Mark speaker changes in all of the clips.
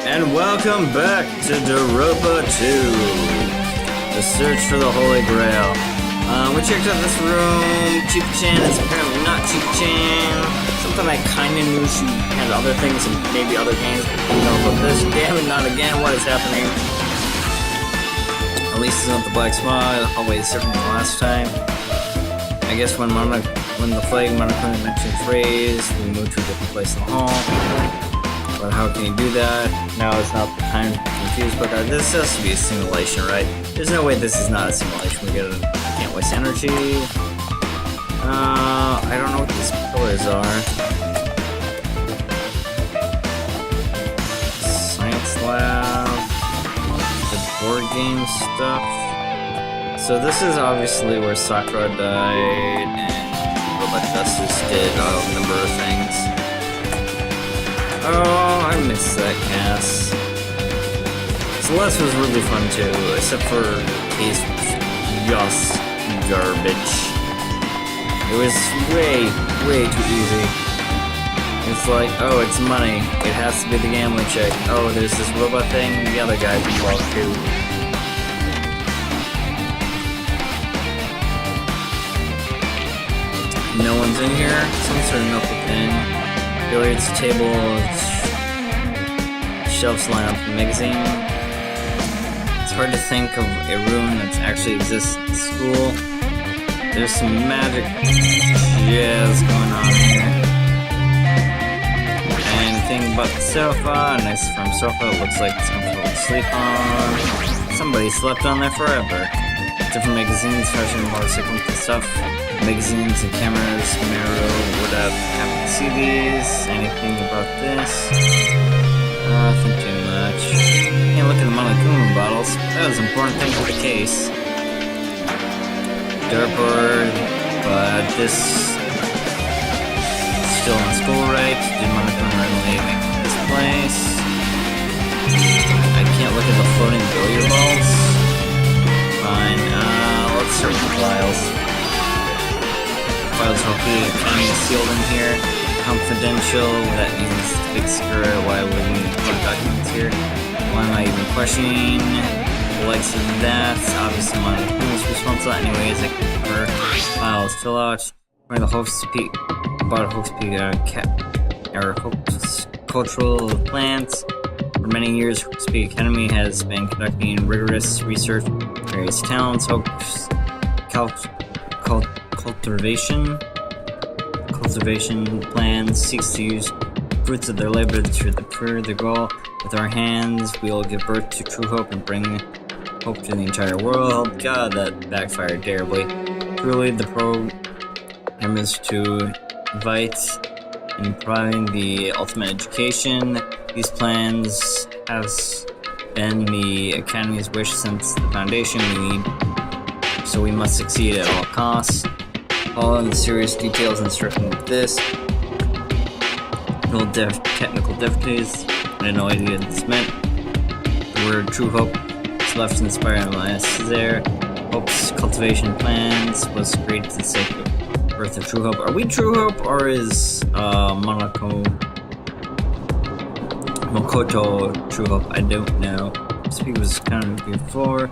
Speaker 1: And welcome back to Danganronpa2, the search for the Holy Grail. We checked out this room. Chica-chan is apparently not Chica-chan. Something I kinda knew she had other things and maybe other games, but didn't know about this. Damn it, not again. What is happening? At least it's not the black spot. The hallway is different than last time. I guess when the flag Monochrome dimension is raised, we move to a different place in the hall. But how can you do that? Now is not the time to confuse about that. This has to be a simulation, right? There's no way this is not a simulation. We can't waste energy. I don't know what these pillars are. Science lab. The board game stuff. So this is obviously where Sakura died and Robot Justice did a number of things. Oh, I missed that cast. Celeste was really fun too, except for Case just garbage. It was way too easy. It's like, oh, it's money. It has to be the gambling chick. Oh, there's this robot thing. The other guy's involved too. No one's in here. Some sort of notebook thing. Billiards table, shelves line up the magazine. It's hard to think of a room that actually exists at the school. There's some magic jazz going on here. Anything but the sofa. Nice firm sofa. It looks like it's comfortable to sleep on. Somebody slept on there forever. Different magazines, fashion, motorcycle stuff. Magazines and cameras, mirror, would have happened to see these. Anything about this? Nothing too much. Can't look at the Monokuma bottles. That was an important thing for the case. Dartboard, but this still in school, right? Did Monokuma really make this place? I can't look at the floating billiard balls. Fine, let's search the files. Files hopefully can be sealed in here. Confidential, that means the big secret. Why would we put documents here? Why am I even questioning the likes of that? Obviously my who's responsible anyways. I prefer files fill out. Where the host speak about host speak cultural plants. For many years, Speak Academy has been conducting rigorous research on various talents, hopes, cultivation plans seeks to use fruits of their labor to further their goal. With our hands, we will give birth to true hope and bring hope to the entire world. God, that backfired terribly. Truly, the program is to invite and provide the ultimate education. These plans have been the Academy's wish since the foundation we need, so we must succeed at all costs. All of the serious details and certain with this. No technical difficulties. I had no idea what this meant. The word true hope is left inspired last there. Hope's cultivation plans was created for the sake of birth of true hope. Are we true hope or is Mokoto true hope? I don't know. Speak was kind of before.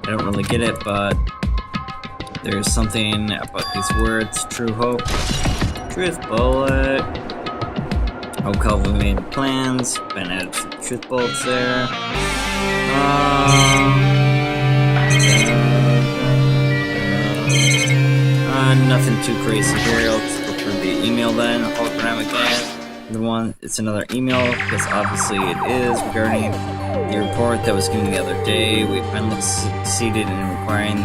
Speaker 1: I don't really get it, but there's something about these words. True hope. Truth bullet. Hope Calvin made plans. Been added some truth bullets there. Nothing too crazy here. Let's go through the email then. Hologram again. It's another email because obviously it is regarding the report that was given the other day. We finally succeeded in requiring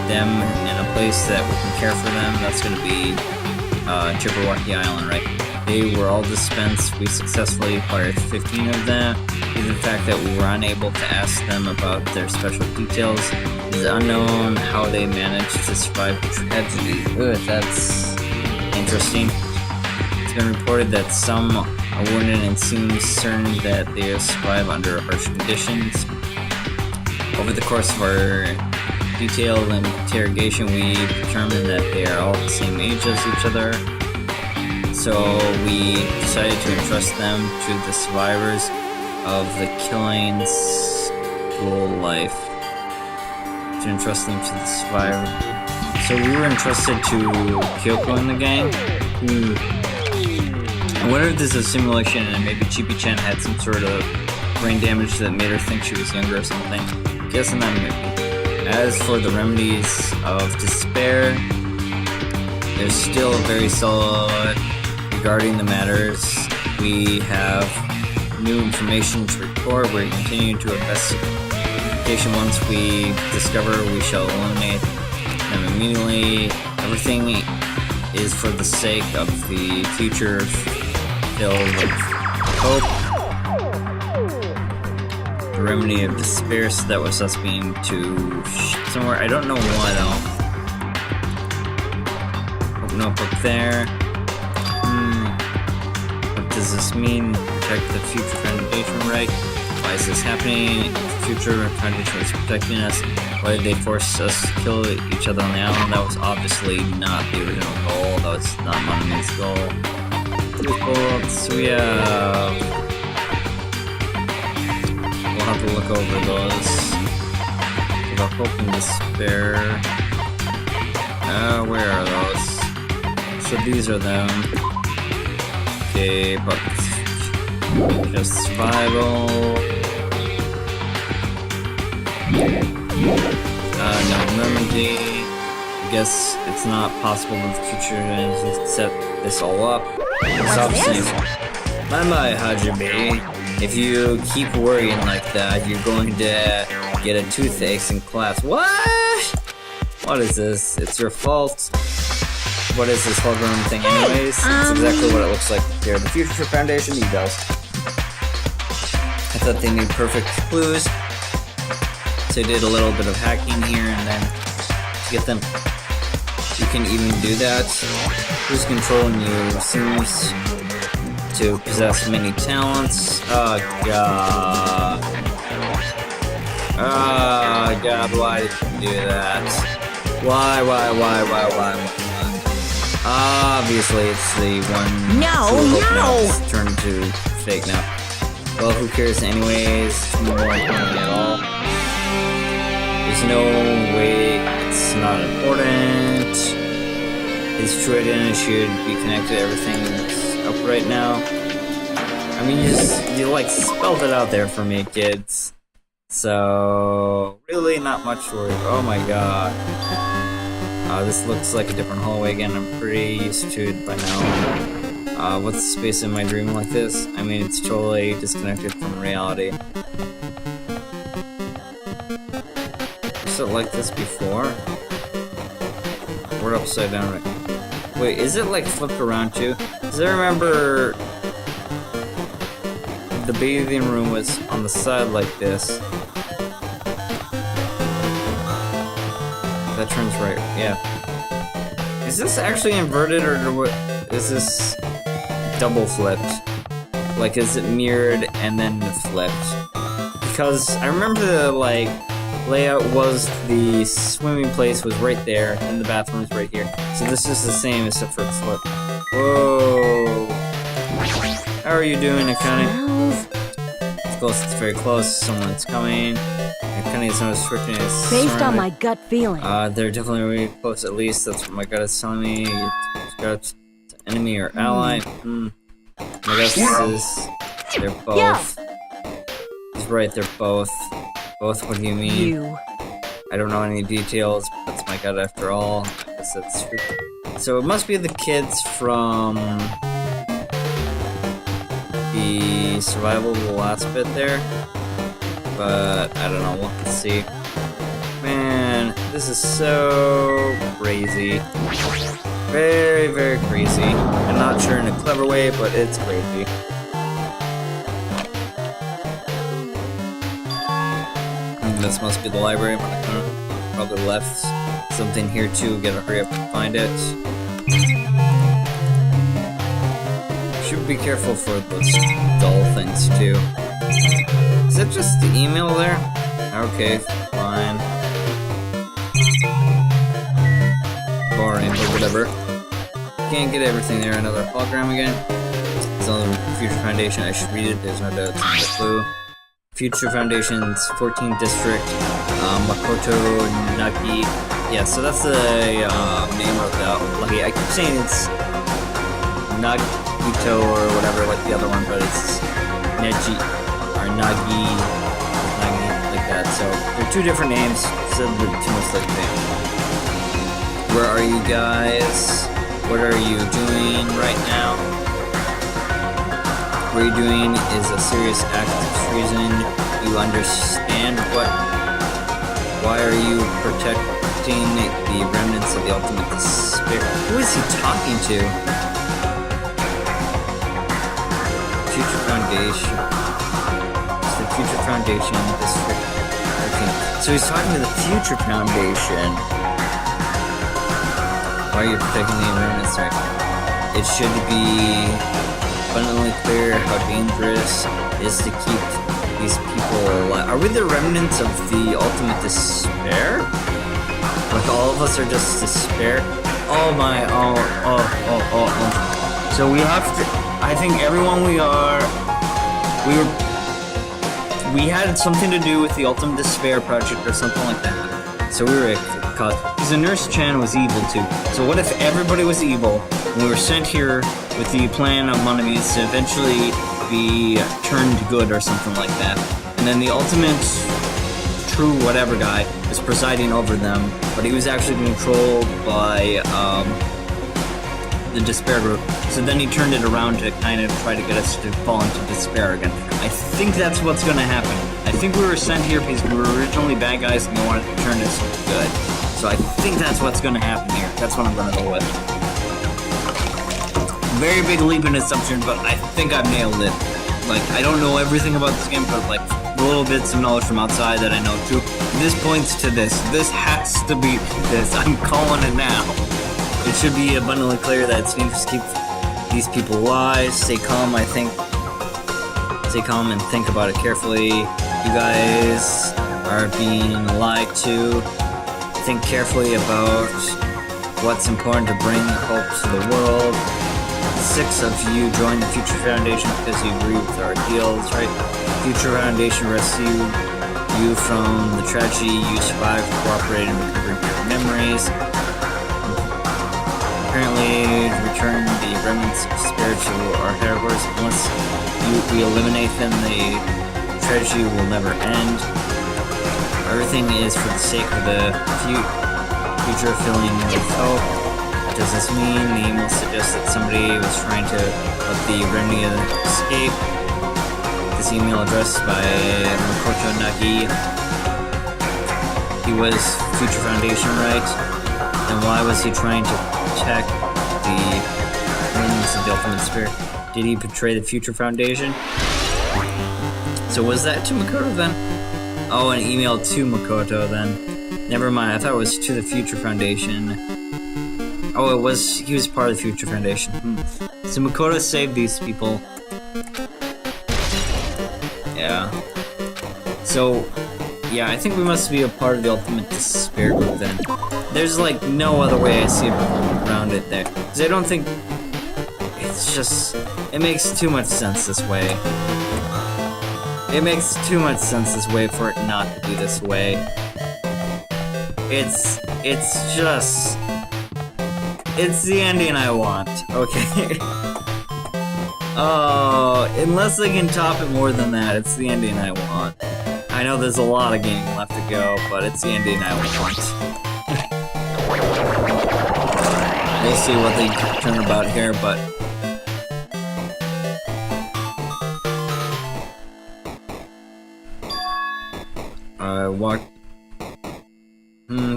Speaker 1: them in a place that we can care for them. That's going to be Jabberwocky Island, right? They were all dispensed. We successfully acquired 15 of them. Due to the fact that we were unable to ask them about their special details, it is unknown how they managed to survive the tragedy. Ugh, that's interesting. It's been reported that some are wounded and seems certain that they survive under harsh conditions. Over the course of our detailed interrogation, we determined that they are all the same age as each other. So we decided to entrust them to the survivors of the killing school life to entrust them to the survivor. So we were entrusted to Kyoko in the game. I wonder if this is a simulation and maybe Chibi-chan had some sort of brain damage that made her think she was younger or something. Guessing that maybe. As for the remedies of despair, they're still very solid regarding the matters. We have new information to report. We're continuing to investigation. Once we discover, we shall eliminate them immediately. Everything is for the sake of the future filled with hope. The remedy of despair, so that was us being to somewhere. I don't know why though. Open notebook there. What does this mean? Protect the future foundation, right? Why is this happening? If the future foundation is protecting us, why did they force us to kill each other on the island? That was obviously not the original goal. That was not Monument's goal. So yeah, we'll have to look over those. About hope and despair. Where are those? So these are them. Okay, but just survival. No remedy. I guess it's not possible in the future to set this all up. Stop saying, my Hajime. If you keep worrying like that, you're going to get a toothache in class. What? What is this? It's your fault. What is this hologram thing anyways? It's exactly what it looks like here. The Future Foundation emails. I thought they knew perfect clues. So I did a little bit of hacking here and then to get them. You can even do that. Who's controlling you seems to possess many talents. Oh god. Oh god, why did you do that? Why? Obviously it's the one.
Speaker 2: No.
Speaker 1: It's turned to fake now. Well, who cares anyways? It's more important at all. There's no way it's not important. His true identity should be connected to everything that's up right now. I mean, you like spelled it out there for me, kids. So really not much to worry. Oh my god. This looks like a different hallway again. I'm pretty used to it by now. What's the space in my dream like this? I mean, it's totally disconnected from reality. Was it like this before? We're upside down right. Wait, is it like flipped around too? Because I remember the bathing room was on the side like this. That turns right, yeah. Is this actually inverted or what? Is this double flipped? Like, is it mirrored and then flipped? Because I remember the like layout was the swimming place was right there and the bathroom is right here. So this is the same except for it's flipped. Whoa! How are you doing, Akane? It's close. It's very close. Someone's coming. Akane is not restricting his.
Speaker 2: Based on my gut feeling.
Speaker 1: They're definitely really close. At least that's what my gut is telling me. It's got enemy or ally. My guess is they're both.
Speaker 2: Yeah.
Speaker 1: He's right. They're both. Both. What do you mean? I don't know any details. But that's my gut after all. I guess that's true. So it must be the kids from the survival, the last bit there. But I don't know, we'll have to see. Man, this is so crazy. Very, very crazy. I'm not sure in a clever way, but it's crazy. This must be the library. Probably left something here too. Gotta hurry up and find it. Should be careful for those dull things too. Is that just the email there? Okay, fine. Boring, but whatever. Can't get everything there. Another hologram again. It's on the Future Foundation. I should read it. There's no doubt. It's a clue. Future Foundation's 14th district, Makoto Nagi. Yeah, so that's the name of the lucky. I keep saying it's Nagito or whatever, like the other one, but it's Neji or Nagi, like that. So they're two different names. So the two most likely names. Where are you guys? What are you doing right now? What you're doing is a serious act of treason. You understand what? Why are you protecting the remnants of the ultimate despair? Who is he talking to? Future Foundation. It's the Future Foundation District. Okay. So he's talking to the Future Foundation. Why are you protecting the remnants? It should be abundantly clear how dangerous it is to keep these people alive. Are we the remnants of the ultimate despair? Like all of us are just despair? Oh my, So we have to, I think everyone we had something to do with the ultimate despair project or something like that. So we were caught, because the Nurse Chan was evil too. So what if everybody was evil? We were sent here with the plan of enemies to eventually be turned good or something like that. And then the ultimate true whatever guy was presiding over them, but he was actually controlled by the despair group. So then he turned it around to kind of try to get us to fall into despair again. I think that's what's going to happen. I think we were sent here because we were originally bad guys and they wanted to turn us good. So I think that's what's going to happen here. That's what I'm going to go with. Very big leap in assumption, but I think I've nailed it. Like, I don't know everything about this game, but like, little bits of knowledge from outside that I know too. This points to this. This has to be this. I'm calling it now. It should be abundantly clear that it's dangerous to keep these people alive. Stay calm, I think. Stay calm and think about it carefully. You guys are being lied to. Think carefully about what's important to bring hope to the world. 6 of you joined the Future Foundation because you agree with our ideals, right? Future Foundation rescued you from the tragedy. You survived, cooperated, and recovered your memories. Apparently, return the remnants of despair to our headquarters. Once we eliminate them, the tragedy will never end. Everything is for the sake of the future filling with hope. What does this mean? The email suggests that somebody was trying to let the remnant escape. This email addressed by Makoto Nagi. He was Future Foundation, right? Then why was he trying to protect the remnants of the ultimate spirit? Did he betray the Future Foundation? So was that to Makoto then? Oh, an email to Makoto then. Never mind, I thought it was to the Future Foundation. Oh, it was, he was part of the Future Foundation. So Makoto saved these people. Yeah. So, yeah, I think we must be a part of the ultimate despair group then. There's like no other way I see around it there. Because I don't think, it's just, it makes too much sense this way. It makes too much sense this way for it not to be this way. It's just, it's the ending I want, okay? Oh, unless they can top it more than that, it's the ending I want. I know there's a lot of game left to go, but it's the ending I want. We'll see what they turn about here, but...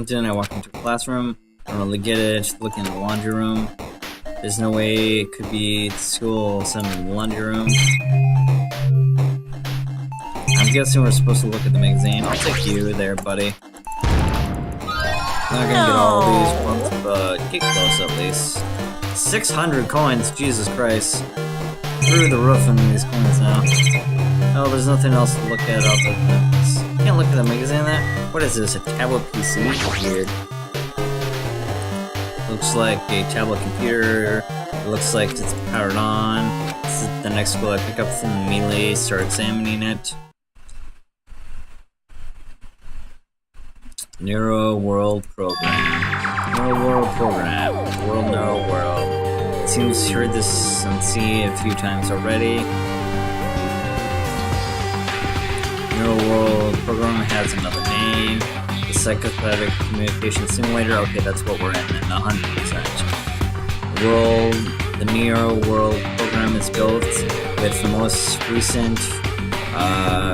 Speaker 1: Didn't I walk into a classroom? I don't really get it, just look in the laundry room. There's no way it could be school, send in the laundry room. I'm guessing we're supposed to look at the magazine. I'll take you there, buddy. I'm not gonna get all these ones, but get close at least. 600 coins, Jesus Christ. Through the roof in these coins now. Oh, there's nothing else to look at other than this. Can't look at the magazine there? What is this, a tablet PC? Weird. Looks like a tablet computer. It looks like it's powered on. This is the next school I pick up from immediately, start examining it. Neuro World Program. Neuro World Program. World Neuro World. It seems you heard this and see it a few times already. Neuro World Program has another name. The Psychopathic Communication Simulator. Okay, that's what we're in 100%. The Neuro World Program is built with the most recent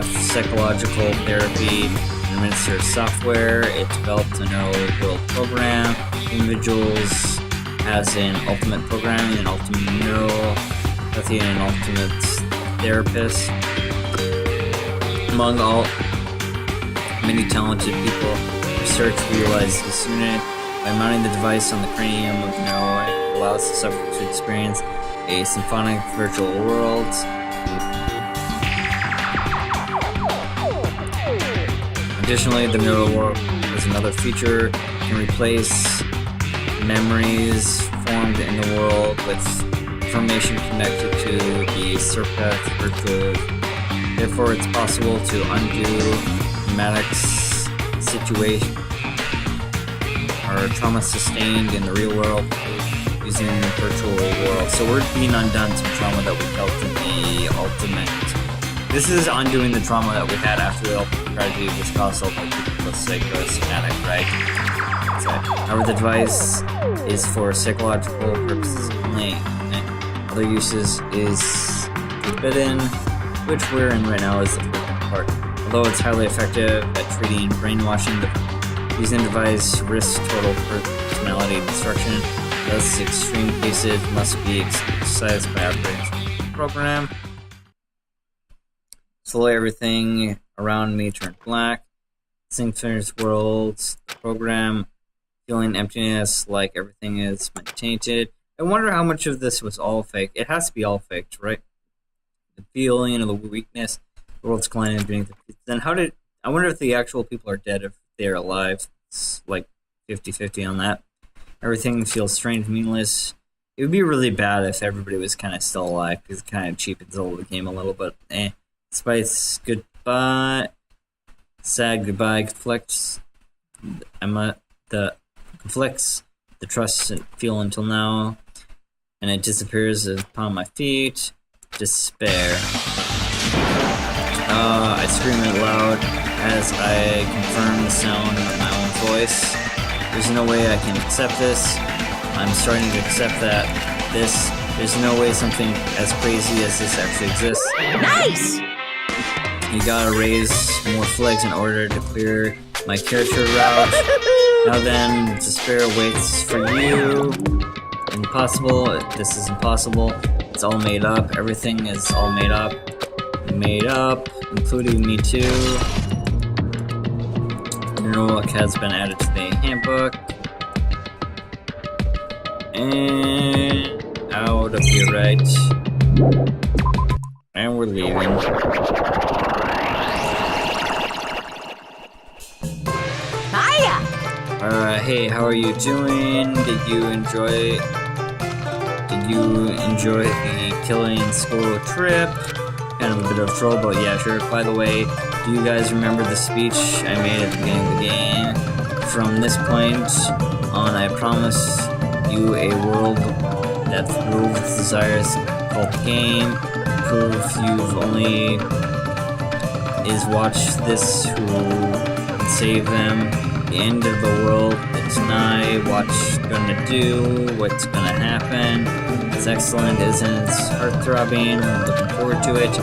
Speaker 1: psychological therapy administered software. It developed a Neuro World Program. Individuals has an ultimate programming, an ultimate neuropathy, and an ultimate therapist. Among all many talented people, research realized this unit by mounting the device on the cranium of the neuro, it allows the subject to experience a symphonic virtual world. Additionally, the Neuro World has another feature. It can replace memories formed in the world with information connected to the Serpent virtual. Therefore, it's possible to undo traumatic situation or trauma sustained in the real world using the virtual world. So we're being undone some trauma that we felt in the ultimate. This is undoing the trauma that we had after the ultimate tragedy was caused by the psychosomatic, right? So, however, the device is for psychological purposes only, and other uses is forbidden, which we're in right now is the forbidden part. Although it's highly effective at treating brainwashing, using the device risks total personality destruction. Thus, extreme cases must be exercised by operating the program. Slowly, everything around me turned black. Synchronous worlds, the program, feeling emptiness, like everything is tainted. I wonder how much of this was all fake. It has to be all faked, right? The feeling of the weakness, the world's colliding beneath the pieces. Then I wonder if the actual people are dead, if they're alive. It's like 50-50 on that. Everything feels strange, meaningless. It would be really bad if everybody was kind of still alive, because it kind of cheapens the game a little bit. Despite goodbye, sad goodbye conflicts. The conflicts, the trust and feel until now, and it disappears upon my feet. Despair. I scream out loud as I confirm the sound of my own voice. There's no way I can accept this. I'm starting to accept that there's no way something as crazy as this actually exists. Nice! You gotta raise more flags in order to clear my character route. Now then, despair waits for you. Impossible. This is impossible. It's all made up. Everything is all made up. Made up, including me too. Neurobook has been added to the handbook. And out of here, right? And we're leaving. Hey, how are you doing? Did you enjoy the killing school trip? Kind of a bit of troll, but yeah, sure. By the way, do you guys remember the speech I made at the beginning of the game? From this point on, I promise you a world that thrills desires called the game. Proof you've only is watch this who can save them. The end of the world is nigh. What's gonna do? What's gonna happen? It's excellent, isn't it? It's heart-throbbing. I'm looking forward to it.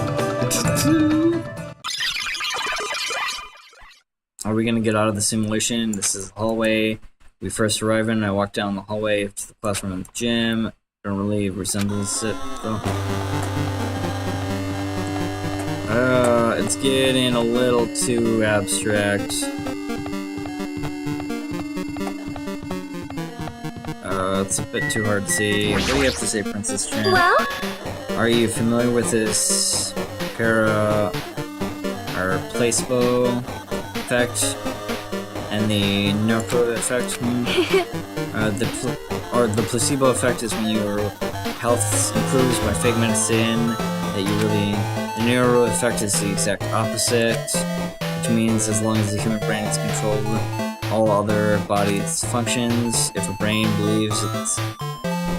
Speaker 1: Are we gonna get out of the simulation? This is the hallway we first arrive in. I walk down the hallway to the classroom and the gym. Don't really resemble it though. It's getting a little too abstract. It's a bit too hard to see. What do you have to say, Princess Chan?
Speaker 2: Well?
Speaker 1: Are you familiar with this placebo effect and the narco effect? The placebo effect is when your health improves by fake medicine. The neuro effect is the exact opposite, which means as long as the human brain is controlled all other bodies' functions. If a brain believes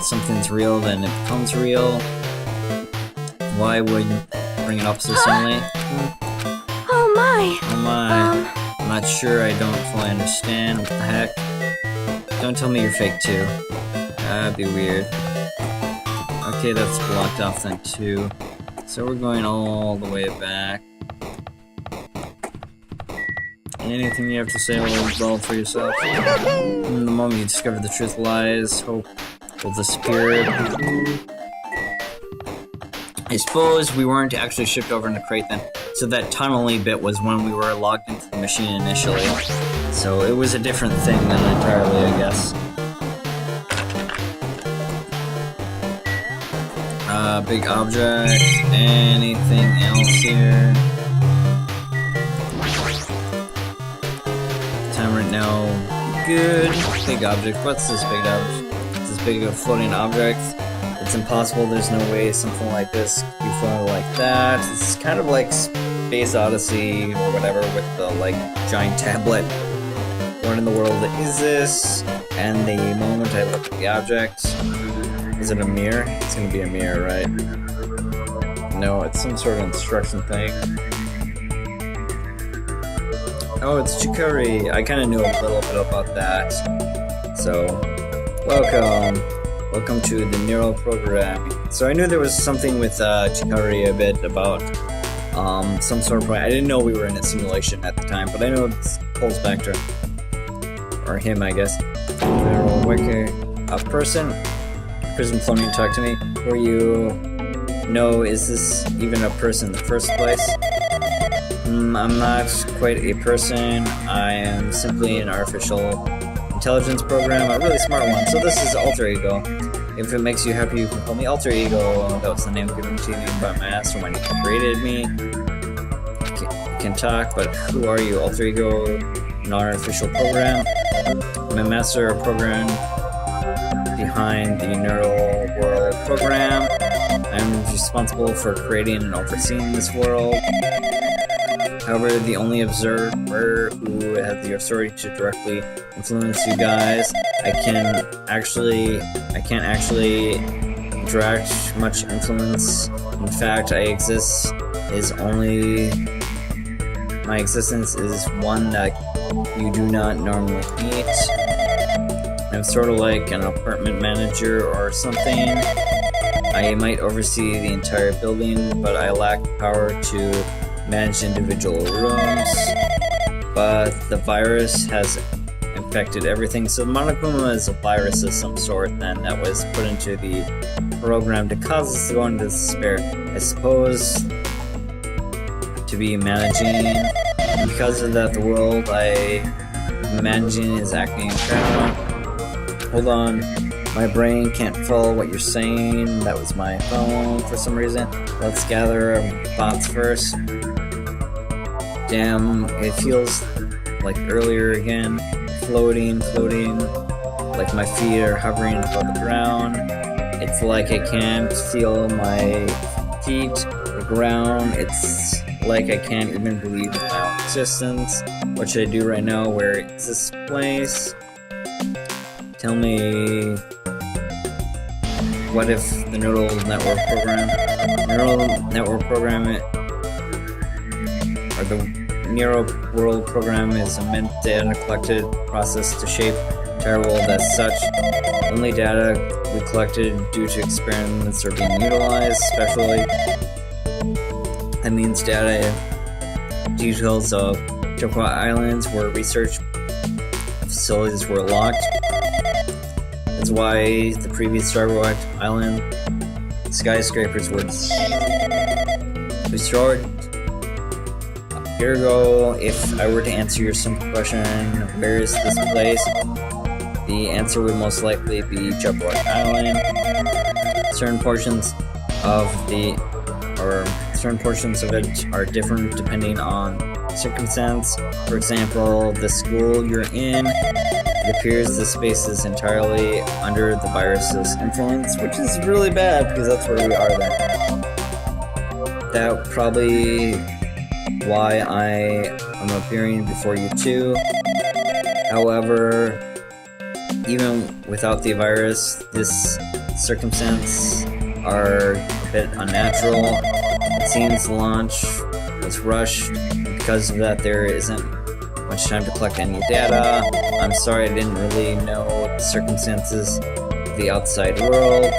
Speaker 1: something's real, then it becomes real. Why would you bring it up so suddenly?
Speaker 2: Oh my.
Speaker 1: Oh my. I'm not sure, I don't fully understand. What the heck? Don't tell me you're fake too. That'd be weird. Okay, that's blocked off then too. So we're going all the way back. Anything you have to say will for yourself. From the moment you discover the truth lies, hope will disappear. I suppose we weren't actually shipped over in a crate then. So that tunneling bit was when we were logged into the machine initially. So it was a different thing then entirely, I guess. Big object. Anything else here? Time right now. Good. Big object. What's this big object? It's this big floating object. It's impossible. There's no way something like this could be floating like that. It's kind of like Space Odyssey or whatever with the like giant tablet. What in the world is this? And the moment I look at the object, is it a mirror? It's gonna be a mirror, right? No, it's some sort of instruction thing. Oh, it's Chikari. I kind of knew a little bit about that. So, welcome. Welcome to the neural programming. So I knew there was something with Chikari a bit about some sort of... I didn't know we were in a simulation at the time, but I know it pulls back to... or him, I guess. A person floating talk to me. Were you... No, is this even a person in the first place? I'm not quite a person. I am simply an artificial intelligence program, a really smart one. So this is Alter Ego. If it makes you happy, you can call me Alter Ego. That was the name given to me by my master when he created me. I can talk, but who are you? Alter Ego, an artificial program. My master program behind the neural world program. I'm responsible for creating and overseeing this world. However, the only observer who has the authority to directly influence you guys, I can't actually direct much influence. In fact, my existence is one that you do not normally meet. I'm sort of like an apartment manager or something. I might oversee the entire building, but I lack the power to manage individual rooms. But the virus has infected everything. So Monokuma is a virus of some sort then that was put into the program to cause us to go into despair. I suppose to be managing. Because of that, the world I'm managing is acting paranoid. Hold on. My brain can't follow what you're saying. That was my phone for some reason. Let's gather our thoughts first. Damn, it feels like earlier again. Floating. Like my feet are hovering above the ground. It's like I can't feel my feet, the ground. It's like I can't even believe in my own existence. What should I do right now? Where is this place? Tell me, what if the neural network program, or the neural world program is a meant data collected process to shape the entire world as such. Only data we collected due to experiments are being utilized, especially. That means data details of Chokwa Islands where research facilities were locked. That's why the previous Starbuck Island skyscrapers were destroyed. Here we go. If I were to answer your simple question, where is this place? The answer would most likely be Chokwa Island. Certain portions of it are different depending on circumstance. For example, the school you're in, it appears the space is entirely under the virus's influence, which is really bad because that's where we are then. That probably why I am appearing before you too. However, even without the virus, this circumstance are a bit unnatural. It seems the launch was rushed. Because of that, there isn't much time to collect any data. I'm sorry I didn't really know the circumstances of the outside world.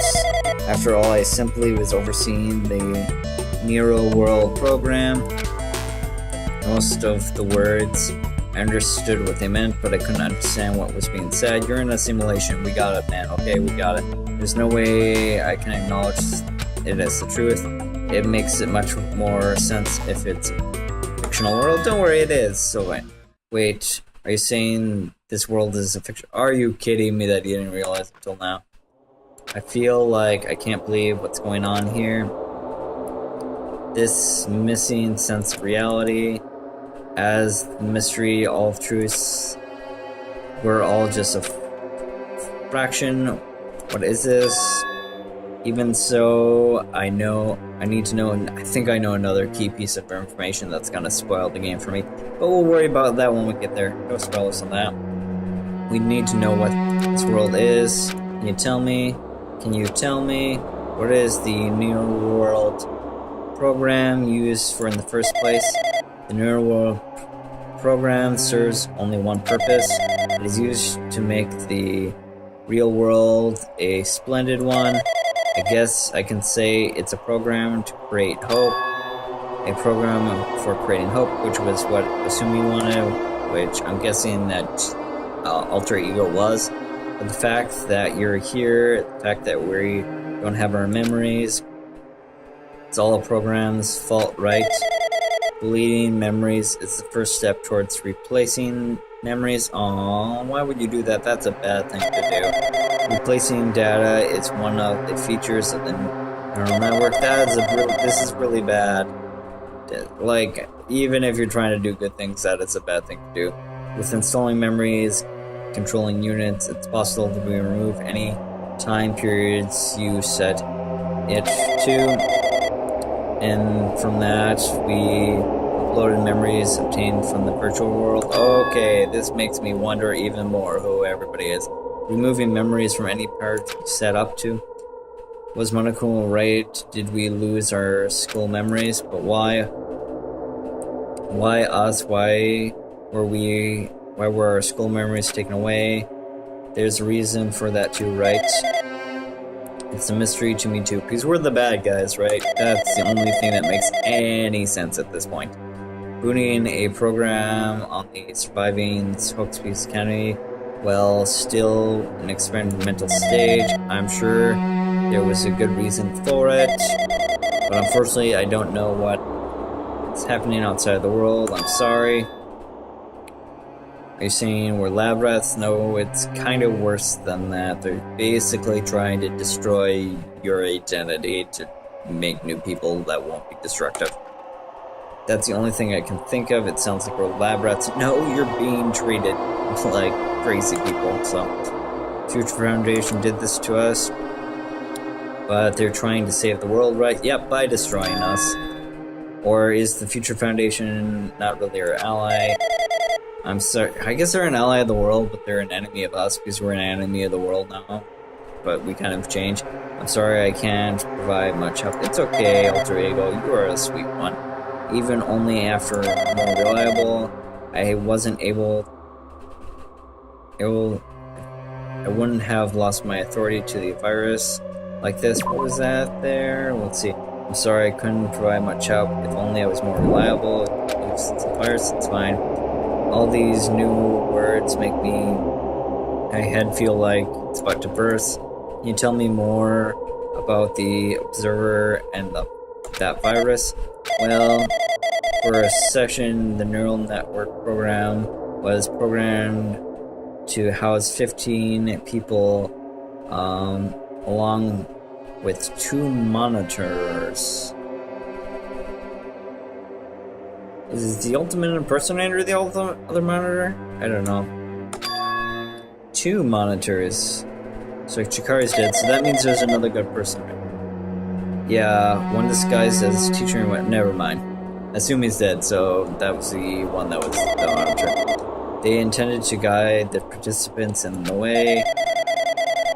Speaker 1: After all, I simply was overseeing the Nero World program. Most of the words, I understood what they meant, but I couldn't understand what was being said. You're in a simulation. We got it, man. Okay, we got it. There's no way I can acknowledge it as the truth. It makes it much more sense if it's a fictional world. Don't worry, it is. So wait, are you saying this world is a fiction? Are you kidding me that you didn't realize until now? I feel like I can't believe what's going on here. This missing sense of reality, as the mystery, all of truths, we're all just a fraction. What is this? Even so, I need to know, and I think I know another key piece of information that's gonna spoil the game for me. But we'll worry about that when we get there. No spoilers on that. We need to know what this world is. Can you tell me? What is the Nero World program used for in the first place? The Nero World program serves only one purpose. It is used to make the real world a splendid one. I guess I can say it's a program to create hope. A program for creating hope, which was what Asumi wanted, which I'm guessing that Alter Ego was. But the fact that you're here, the fact that we don't have our memories, it's all a program's fault, right? Deleting memories is the first step towards replacing memories. Aww, why would you do that? That's a bad thing to do. Replacing data is one of the features of the neural network. This is really bad. Like, even if you're trying to do good things, that is a bad thing to do. With installing memories, controlling units, it's possible to remove any time periods you set it to. And from that, we uploaded memories obtained from the virtual world. Okay, this makes me wonder even more who everybody is. Removing memories from any part set up to. Was Monokuma right? Did we lose our school memories? But why? Why us? Why were our school memories taken away? There's a reason for that too, right? It's a mystery to me too, because we're the bad guys, right? That's the only thing that makes any sense at this point. Booting a program on the surviving Hoaxpeace Academy, well, still an experimental stage. I'm sure there was a good reason for it, but unfortunately I don't know what's happening outside the world. I'm sorry. Are you saying we're lab rats? No, it's kind of worse than that. They're basically trying to destroy your identity to make new people that won't be destructive. That's the only thing I can think of. It sounds like we're lab rats. No, you're being treated like crazy people. So, Future Foundation did this to us, but they're trying to save the world, right? Yep, by destroying us. Or is the Future Foundation not really our ally? I'm sorry, I guess they're an ally of the world, but they're an enemy of us because we're an enemy of the world now. But we kind of changed. I'm sorry I can't provide much help. It's okay, Alter Ego, you are a sweet one. Even only after more reliable, I wouldn't have lost my authority to the virus like this. What was that there? Let's see. I'm sorry I couldn't provide much help. If only I was more reliable. If it's a virus, it's fine. All these new words make my head feel like it's about to burst. Can you tell me more about the Observer and that virus? Well, for a session, the neural network program was programmed to house 15 people along with 2 monitors. Is the ultimate impersonator the other monitor? I don't know. 2 monitors. So Chikari's dead, so that means there's another good person. Yeah, one disguised as teacher and went. Never mind. I assume he's dead, so that was the one that was the monitor. They intended to guide the participants in the way.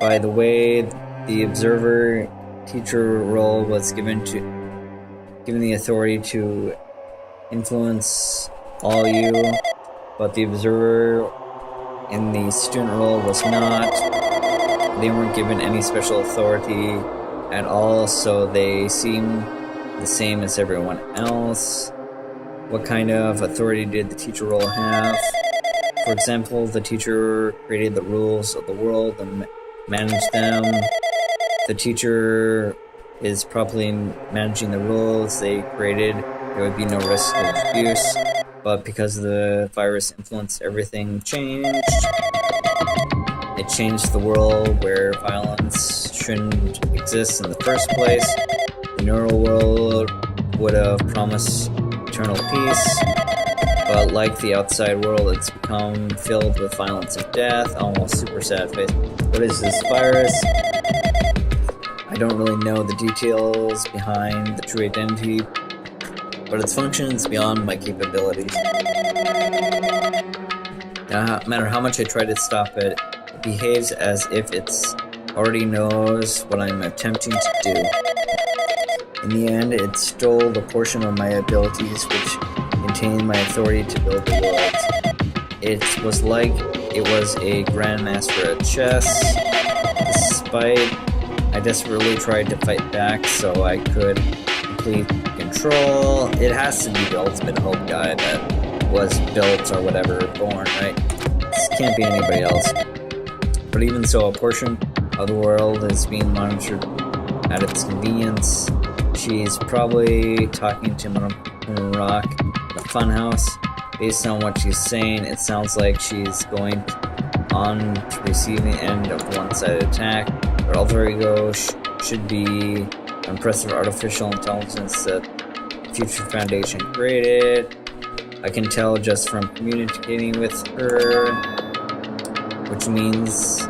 Speaker 1: By the way, the observer teacher role was given the authority to influence all you, but the observer in the student role was not. They weren't given any special authority at all, so they seem the same as everyone else. What kind of authority did the teacher role have? For example, the teacher created the rules of the world and managed them. The teacher is properly managing the rules they created, there would be no risk of abuse. But because the virus influenced everything changed. It changed the world where violence shouldn't exist in the first place. The neural world would have promised eternal peace, but like the outside world, it's become filled with violence and death. Almost super sad face. What is this virus? I don't really know the details behind the true identity, but its function is beyond my capabilities. No matter how much I try to stop it, it behaves as if it already knows what I'm attempting to do. In the end, it stole the portion of my abilities which contained my authority to build the world. It was like it was a grandmaster at chess. Despite I desperately tried to fight back so I could complete control. It has to be the ultimate hope guy that was built or whatever, born, right? This can't be anybody else. But even so, a portion of the world is being monitored at its convenience. She's probably talking to Rock in the funhouse. Based on what she's saying, it sounds like she's going on to receiving the end of one-sided attack. Her alter ego should be an impressive artificial intelligence that the Future Foundation created. I can tell just from communicating with her, which means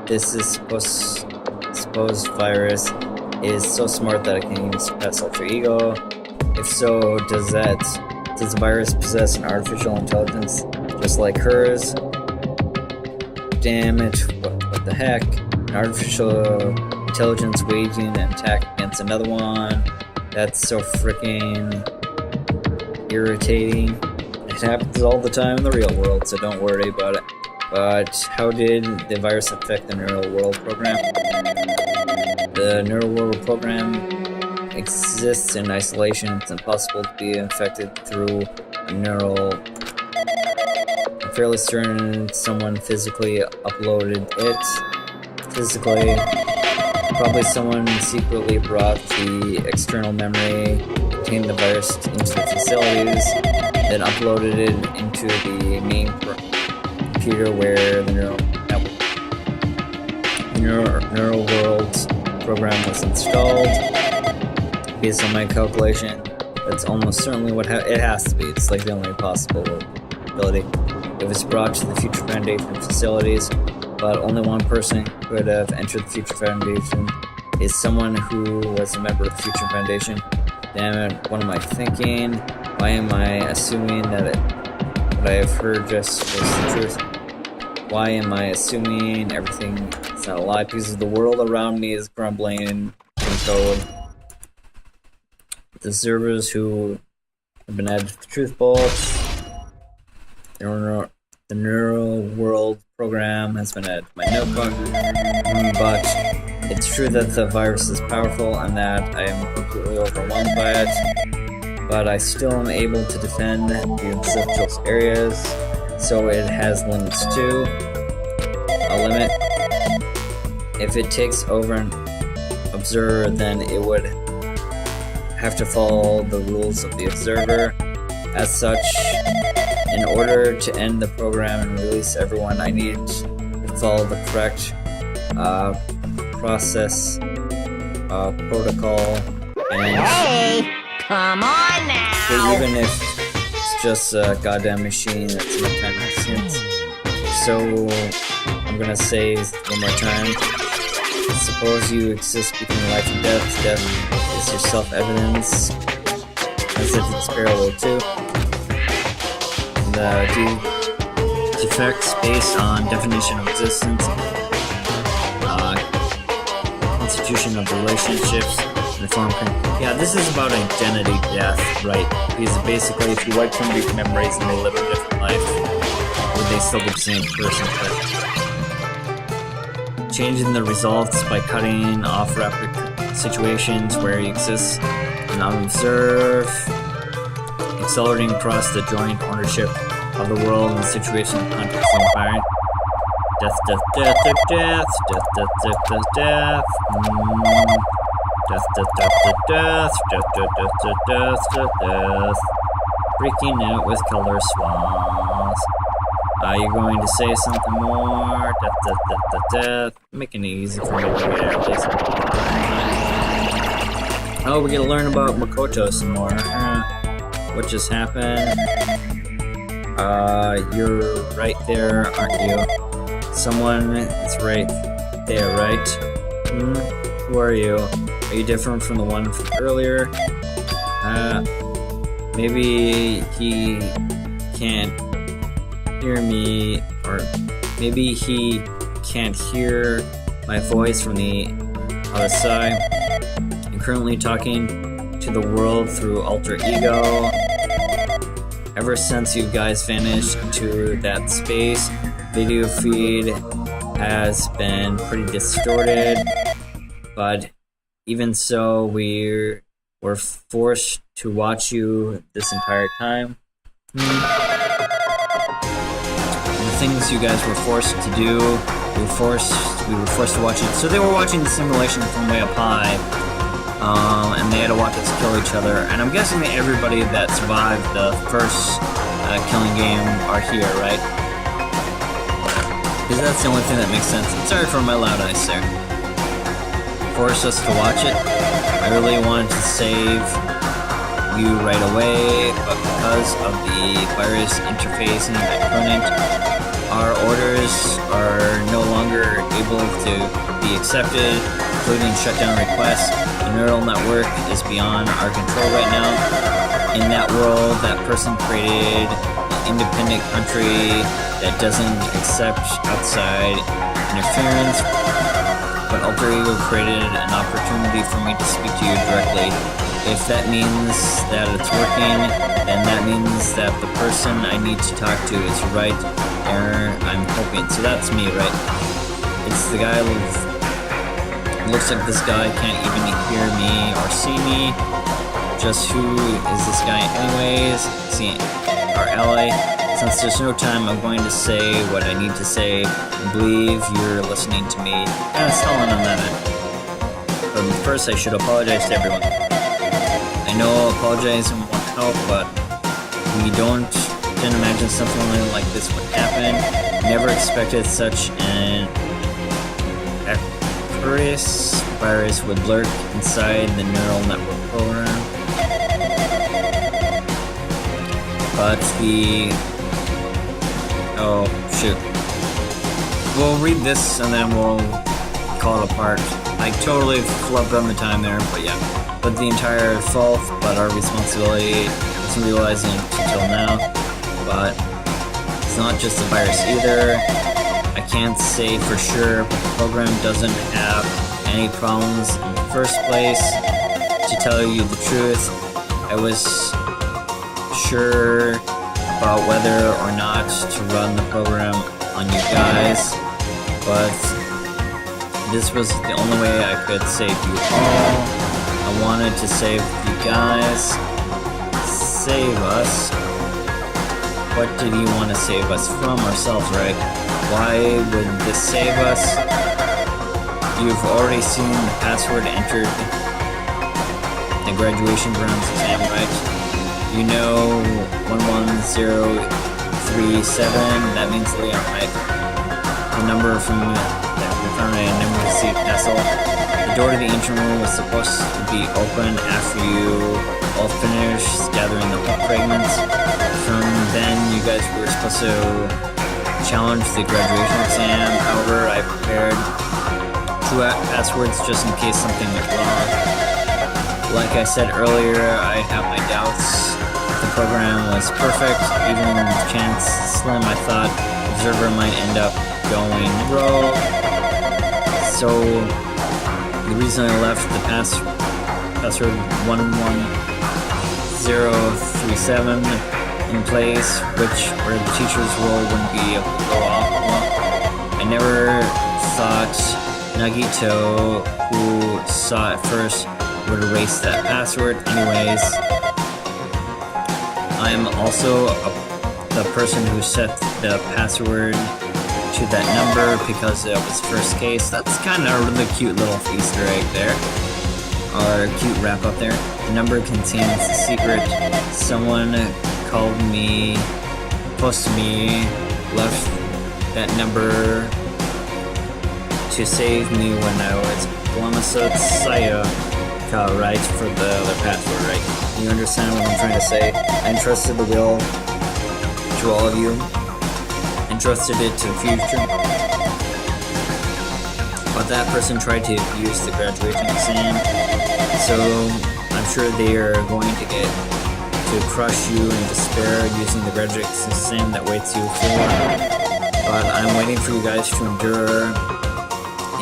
Speaker 1: this is supposed virus is so smart that it can even surpass alter ego. If so, does the virus possess an artificial intelligence just like hers? Damn it, what the heck? An artificial intelligence waging an attack against another one. That's so freaking irritating. It happens all the time in the real world, so don't worry about it. But how did the virus affect the Neural World program? The Neural World program exists in isolation. It's impossible to be infected through a neural. I'm fairly certain someone physically uploaded it. Physically, probably someone secretly brought the external memory, contained the virus into the facilities, then uploaded it into the main computer where the neural world program was installed. Based on my calculation, that's almost certainly what it has to be. It's like the only possibility. It was brought to the Future Foundation facilities, but only one person could have entered the Future Foundation. Is someone who was a member of the Future Foundation. Damn it, what am I thinking? Why am I assuming that what I have heard just was the truth? Why am I assuming everything is not a lie? Because the world around me is crumbling in code. The servers who have been added to the truth bolts. The Neural World program has been added to my notebook, but it's true that the virus is powerful and that I am completely overwhelmed by it, but I still am able to defend the essential areas, so it has limits too. A limit. If it takes over an observer, then it would have to follow the rules of the observer. As such, in order to end the program and release everyone, I need to follow the correct process, protocol, and
Speaker 2: Hey, come on now!
Speaker 1: but even if it's just a goddamn machine that's no time distance. So, I'm gonna say one more time. Suppose you exist between life and death. Death is your self-evidence, as if it's parallel too. And defects based on definition of existence, constitution of relationships, and the form. Yeah, this is about identity death, right? Because basically, if you wipe somebody's memories and they live a different life, would they still be the same person? But changing the results by cutting off rapid situations where he exists and not observe, accelerating across the joint ownership of the world and situation, context, and environment. Death, death, death, death, death, death, death, death, death, death. Death, death, death, death, death, death, death, death, death, death, death. Freaking out with color swaths. You're going to say something more? Death, death, death, death, death. Making it easy for me to get it at least. Oh, we gotta learn about Makoto some more. What just happened? You're right there, aren't you? Someone is right there, right? Who are you? Are you different from the one from earlier? Maybe he can't hear me, or maybe he can't hear my voice from the other side. I'm currently talking to the world through alter ego. Ever since you guys vanished into that space, video feed has been pretty distorted, but even so, we were forced to watch you this entire time. The things you guys were forced to do, we were forced to watch it. So they were watching the simulation from way up high, and they had to watch us kill each other. And I'm guessing that everybody that survived the first killing game are here, right? Because that's the only thing that makes sense. Sorry for my loud eyes there. Forced us to watch it. I really wanted to save you right away, but because of the virus interfacing, I couldn't. Our orders are no longer able to be accepted, including shutdown requests. The neural network is beyond our control right now. In that world, that person created an independent country that doesn't accept outside interference, but Alter Ego created an opportunity for me to speak to you directly. If that means that it's working, then that means that the person I need to talk to is right there, I'm hoping. So that's me, right? It's the guy with... It looks like this guy can't even hear me or see me. Just who is this guy anyways? See, our ally. Since there's no time, I'm going to say what I need to say and believe you're listening to me. Kind of stalling on that end. But first, I should apologize to everyone. I know apologizing won't help, but we didn't imagine something like this would happen. Never expected such an acurious virus would lurk inside the neural network program. But oh, shoot. We'll read this and then we'll call it apart. I totally flubbed on the time there, but yeah. But the entire fault, but our responsibility, wasn't realizing until now. But it's not just the virus either. I can't say for sure, but the program doesn't have any problems in the first place. To tell you the truth, I was sure about whether or not to run the program on you guys, but this was the only way I could save you all. I wanted to save you guys. Save us? What did you want to save us from? Ourselves, right? Why would this save us? You've already seen the password entered the graduation grounds exam, right? You know 11037, that means Leon, right? The number from that we found in Emergency Castle. The door to the ancient room was supposed to be open after you all finished gathering the fragments. From then, you guys were supposed to challenge the graduation exam. However, I prepared 2 passwords just in case something went wrong. Like I said earlier, I have my doubts. the program was perfect, even chance slim I thought observer might end up going rogue. So the reason I left the password 11037 in place, where the teacher's role wouldn't be able to go off. I never thought Nagito, who saw it first, would erase that password. Anyways, I'm also the person who set the password to that number because it was first case. That's kind of a really cute little Easter egg there, or cute wrap up there. The number contains a secret. Someone called me, close to me, left that number to save me when I was Blamisut Sayaka, right, for the other password, right? You understand what I'm trying to say? I entrusted the will to all of you. Entrusted it to the future. But that person tried to use the graduation exam, so I'm sure they are going to get to crush you in despair using the graduation exam that waits you for. But I'm waiting for you guys to endure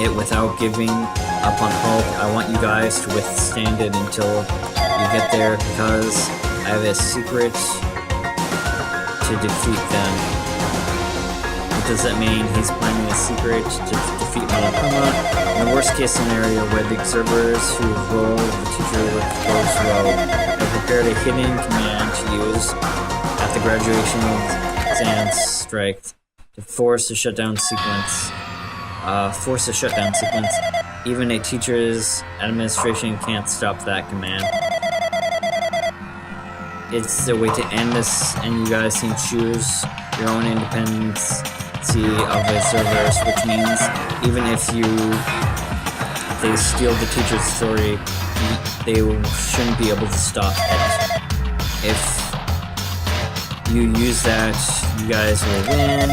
Speaker 1: it without giving up on hope. I want you guys to withstand it until you get there, because I have a secret to defeat them. What does that mean? He's planning a secret to defeat Monokuma. In the worst case scenario, where the observers who roll the teacher with goes rogue have prepared a hidden command to use at the graduation exam strike to force a shutdown sequence. Even a teacher's administration can't stop that command. It's the way to end this, and you guys can choose your own independency of observers, which means even if they steal the teacher's story, they shouldn't be able to stop it. If you use that, you guys will win.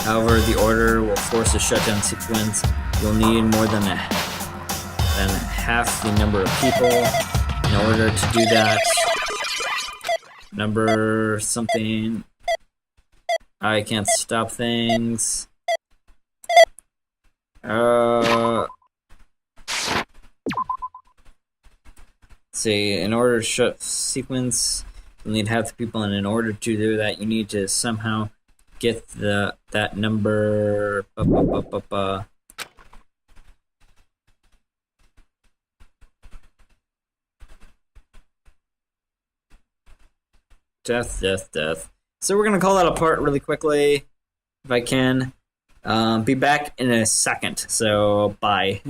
Speaker 1: However, the order will force a shutdown sequence. You'll need more than half the number of people in order to do that. Number something. I can't stop things. Let's see, in order to shut sequence, you'll need half the people, and in order to do that, you need to somehow get that number. Death. So we're gonna call that apart really quickly, if I can. Be back in a second. So bye.